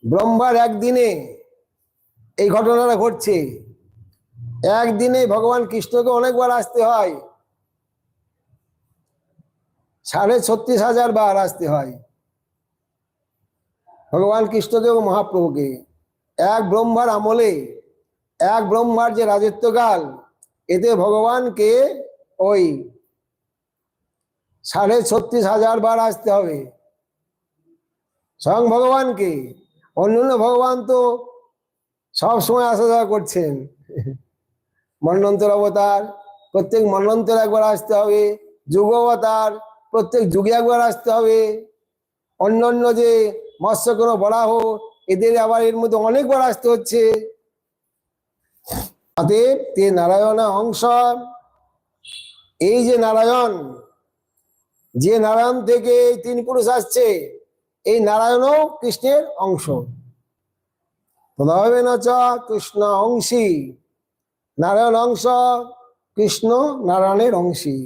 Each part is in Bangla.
ব্রহ্মার একদিনে এই ঘটনাটা ঘটছে। একদিনে ভগবান কৃষ্ণকে অনেকবার আসতে হয়, 36,500 বার আসতে হয় ভগবান কৃষ্ণকে ও মহাপ্রভুকে। এক ব্রহ্মার আমলে, এক ব্রহ্মার যে রাজত্বকাল, এতে ভগবানকে ওই 36,500 বার আসতে হবে স্বয়ং ভগবানকে। অন্যান্য ভগবান তো সব সময় আসা যাওয়া করছেন, মন্বন্তর অবতার প্রত্যেক মন্বন্তর একবার আসতে হবে, যুগ অবতার প্রত্যেক যুগে একবার আসতে হবে, অন্যান্য যে মৎস্য কোনো বরাহ এদের আবার এর মধ্যে অনেকবার আসতে হচ্ছে। অতএব তে নারায়ণ অংশ, এই যে নারায়ণ, যে নারায়ণ থেকে তিন পুরুষ আসছে, এই নারায়ণও কৃষ্ণের অংশ। তদাবেন চ কৃষ্ণ অংশী, নারায়ণ অংশ, কৃষ্ণ নারায়ণের অংশী।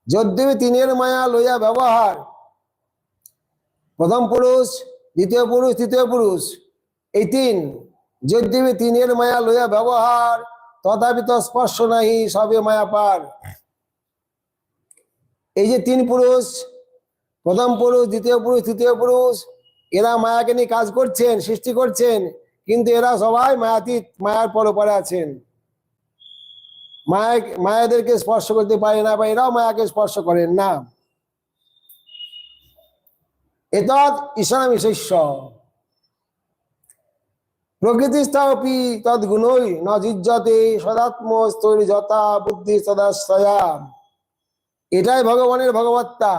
যদ্যপি তিনের মায়া লইয়া ব্যবহার, প্রথম পুরুষ, দ্বিতীয় পুরুষ, তৃতীয় পুরুষ, এই তিন, যদ্যপি তিনের মায়া লইয়া ব্যবহার, তথাপি তো স্পর্শ নাহি সবে মায়া পার। এই যে তিন পুরুষ, প্রথম পুরুষ, দ্বিতীয় পুরুষ, তৃতীয় পুরুষ, এরা মায়াকে নিয়ে কাজ করছেন, সৃষ্টি করছেন, কিন্তু এরা সবাই মায়াতীত, মায়ার পরপরে আছেন। মায়াদেরকে স্পর্শ করতে পারে না, বা এরাও মায়াকে স্পর্শ করেন না। এতৎ ঈশান বিশেষ্য প্রকৃতিস্থপি তদ্গুণই ন যুজ্যতে সদাত্মস্তৈর্যতা বুদ্ধি সদাশ্রয়া। এটাই ভগবানের ভগবত্তা।